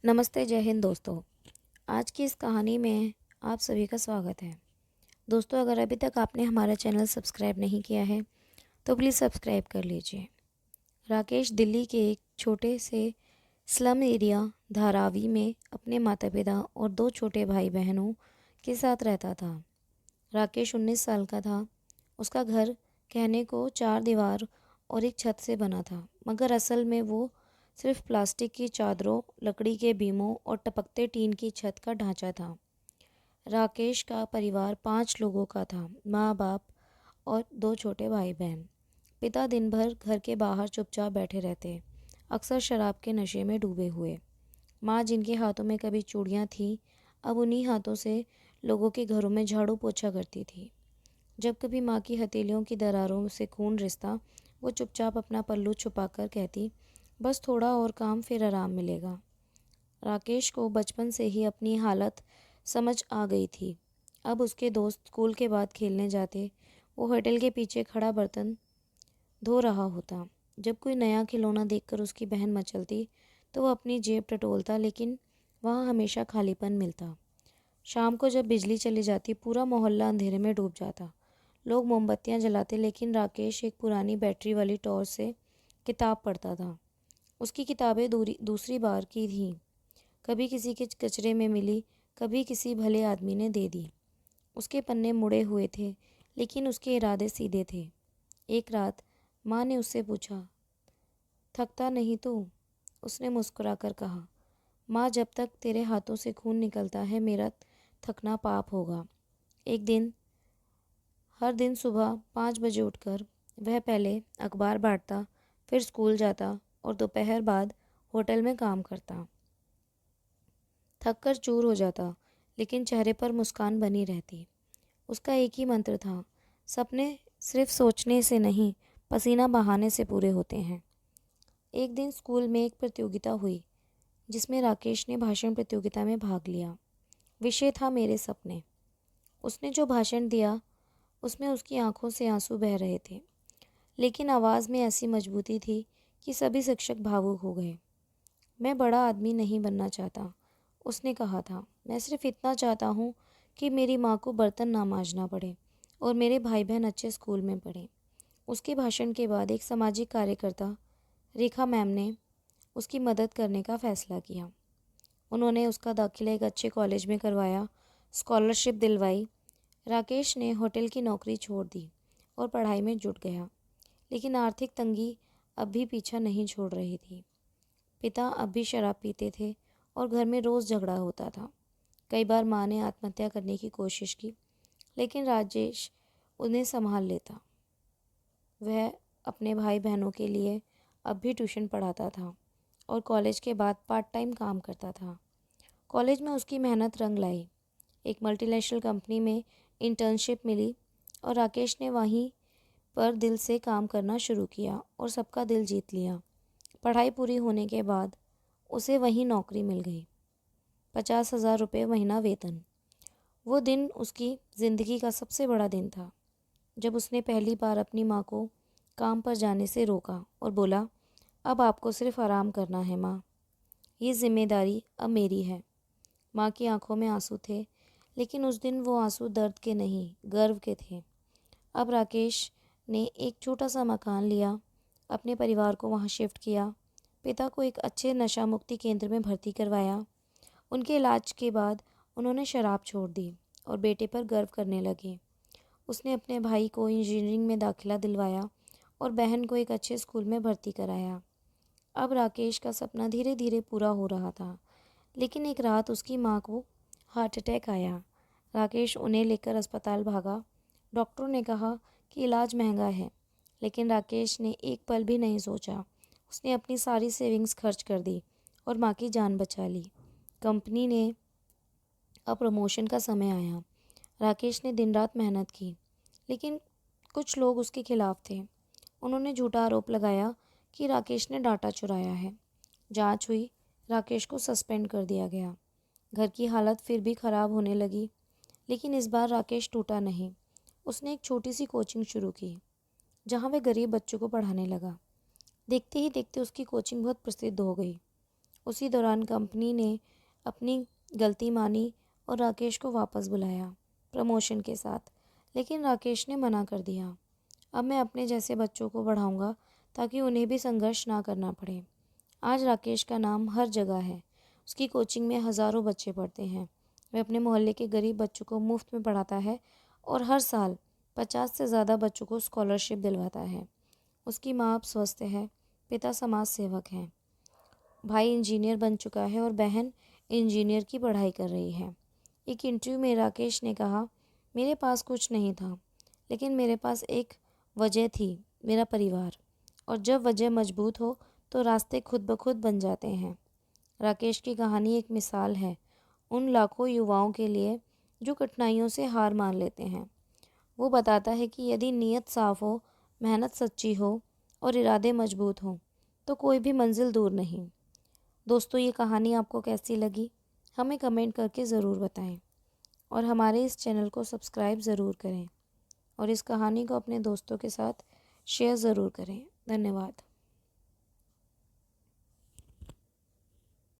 नमस्ते, जय हिंद दोस्तों। आज की इस कहानी में आप सभी का स्वागत है। दोस्तों, अगर अभी तक आपने हमारा चैनल सब्सक्राइब नहीं किया है तो प्लीज़ सब्सक्राइब कर लीजिए। राकेश दिल्ली के एक छोटे से स्लम एरिया धारावी में अपने माता पिता और दो छोटे भाई बहनों के साथ रहता था। राकेश 19 साल का था। उसका घर कहने को चार दीवार और एक छत से बना था, मगर असल में वो सिर्फ प्लास्टिक की चादरों, लकड़ी के बीमों और टपकते टीन की छत का ढांचा था। राकेश का परिवार 5 लोगों का था, माँ बाप और दो छोटे भाई बहन। पिता दिन भर घर के बाहर चुपचाप बैठे रहते, अक्सर शराब के नशे में डूबे हुए। माँ, जिनके हाथों में कभी चूड़ियाँ थीं, अब उन्हीं हाथों से लोगों के घरों में झाड़ू पोछा करती थी। जब कभी माँ की हथेलियों की दरारों से खून रिसता, वो चुपचाप अपना पल्लू छुपाकर कहती, बस थोड़ा और काम, फिर आराम मिलेगा। राकेश को बचपन से ही अपनी हालत समझ आ गई थी। अब उसके दोस्त स्कूल के बाद खेलने जाते, वो होटल के पीछे खड़ा बर्तन धो रहा होता। जब कोई नया खिलौना देखकर उसकी बहन मचलती तो वो अपनी जेब टटोलता, लेकिन वहाँ हमेशा खालीपन मिलता। शाम को जब बिजली चली जाती, पूरा मोहल्ला अंधेरे में डूब जाता। लोग मोमबत्तियां जलाते, लेकिन राकेश एक पुरानी बैटरी वाली टॉर्च से किताब पढ़ता था। उसकी किताबें दूसरी बार की थीं। कभी किसी के कचरे में मिली, कभी किसी भले आदमी ने दे दी। उसके पन्ने मुड़े हुए थे, लेकिन उसके इरादे सीधे थे। एक रात माँ ने उससे पूछा, थकता नहीं तू? उसने मुस्कुराकर कहा, माँ, जब तक तेरे हाथों से खून निकलता है मेरा थकना पाप होगा। एक दिन हर दिन सुबह 5 बजे उठकर वह पहले अखबार बांटता, फिर स्कूल जाता और दोपहर बाद होटल में काम करता। थक कर चूर हो जाता, लेकिन चेहरे पर मुस्कान बनी रहती। उसका एक ही मंत्र था, सपने सिर्फ सोचने से नहीं, पसीना बहाने से पूरे होते हैं। एक दिन स्कूल में एक प्रतियोगिता हुई, जिसमें राकेश ने भाषण प्रतियोगिता में भाग लिया। विषय था मेरे सपने। उसने जो भाषण दिया, उसमें उसकी आंखों से आंसू बह रहे थे, लेकिन आवाज़ में ऐसी मजबूती थी कि सभी शिक्षक भावुक हो गए। मैं बड़ा आदमी नहीं बनना चाहता, उसने कहा था। मैं सिर्फ इतना चाहता हूँ कि मेरी माँ को बर्तन ना मांजना पड़े और मेरे भाई बहन अच्छे स्कूल में पढ़ें। उसके भाषण के बाद एक सामाजिक कार्यकर्ता, रेखा मैम ने उसकी मदद करने का फैसला किया। उन्होंने उसका दाखिला एक अच्छे कॉलेज में करवाया, स्कॉलरशिप दिलवाई। राकेश ने होटल की नौकरी छोड़ दी और पढ़ाई में जुट गया, लेकिन आर्थिक तंगी अब भी पीछा नहीं छोड़ रही थी। पिता अब भी शराब पीते थे और घर में रोज़ झगड़ा होता था। कई बार माँ ने आत्महत्या करने की कोशिश की, लेकिन राजेश उन्हें संभाल लेता। वह अपने भाई बहनों के लिए अब भी ट्यूशन पढ़ाता था और कॉलेज के बाद पार्ट टाइम काम करता था। कॉलेज में उसकी मेहनत रंग लाई। एक मल्टीनेशनल कंपनी में इंटर्नशिप मिली और राकेश ने वहीं पर दिल से काम करना शुरू किया और सबका दिल जीत लिया। पढ़ाई पूरी होने के बाद उसे वहीं नौकरी मिल गई। 50,000 रुपये महीना वेतन। वो दिन उसकी ज़िंदगी का सबसे बड़ा दिन था, जब उसने पहली बार अपनी माँ को काम पर जाने से रोका और बोला, अब आपको सिर्फ आराम करना है माँ, ये जिम्मेदारी अब मेरी है। माँ की आंखों में आंसू थे, लेकिन उस दिन वो आंसू दर्द के नहीं, गर्व के थे। अब राकेश ने एक छोटा सा मकान लिया, अपने परिवार को वहाँ शिफ्ट किया, पिता को एक अच्छे नशा मुक्ति केंद्र में भर्ती करवाया। उनके इलाज के बाद उन्होंने शराब छोड़ दी और बेटे पर गर्व करने लगे। उसने अपने भाई को इंजीनियरिंग में दाखिला दिलवाया और बहन को एक अच्छे स्कूल में भर्ती कराया। अब राकेश का सपना धीरे धीरे पूरा हो रहा था, लेकिन एक रात उसकी माँ को हार्ट अटैक आया। राकेश उन्हें लेकर अस्पताल भागा। डॉक्टरों ने कहा कि इलाज महंगा है, लेकिन राकेश ने एक पल भी नहीं सोचा। उसने अपनी सारी सेविंग्स खर्च कर दी और माँ की जान बचा ली। कंपनी ने अब प्रमोशन का समय आया। राकेश ने दिन रात मेहनत की, लेकिन कुछ लोग उसके खिलाफ थे। उन्होंने झूठा आरोप लगाया कि राकेश ने डाटा चुराया है। जांच हुई, राकेश को सस्पेंड कर दिया गया। घर की हालत फिर भी खराब होने लगी, लेकिन इस बार राकेश टूटा नहीं। उसने एक छोटी सी कोचिंग शुरू की, जहां वह गरीब बच्चों को पढ़ाने लगा। देखते ही देखते उसकी कोचिंग बहुत प्रसिद्ध हो गई। उसी दौरान कंपनी ने अपनी गलती मानी और राकेश को वापस बुलाया प्रमोशन के साथ, लेकिन राकेश ने मना कर दिया। अब मैं अपने जैसे बच्चों को बढ़ाऊंगा ताकि उन्हें भी संघर्ष ना करना पड़े। आज राकेश का नाम हर जगह है। उसकी कोचिंग में हज़ारों बच्चे पढ़ते हैं। वह अपने मोहल्ले के गरीब बच्चों को मुफ्त में पढ़ाता है और हर साल 50 से ज़्यादा बच्चों को स्कॉलरशिप दिलवाता है। उसकी माँ अब स्वस्थ है, पिता समाज सेवक हैं, भाई इंजीनियर बन चुका है और बहन इंजीनियर की पढ़ाई कर रही है। एक इंटरव्यू में राकेश ने कहा, मेरे पास कुछ नहीं था, लेकिन मेरे पास एक वजह थी, मेरा परिवार। और जब वजह मजबूत हो तो रास्ते खुद ब खुद बन जाते हैं। राकेश की कहानी एक मिसाल है उन लाखों युवाओं के लिए जो कठिनाइयों से हार मान लेते हैं। वो बताता है कि यदि नीयत साफ हो, मेहनत सच्ची हो और इरादे मजबूत हों तो कोई भी मंजिल दूर नहीं। दोस्तों, ये कहानी आपको कैसी लगी हमें कमेंट करके ज़रूर बताएं और हमारे इस चैनल को सब्सक्राइब ज़रूर करें और इस कहानी को अपने दोस्तों के साथ शेयर ज़रूर करें। धन्यवाद।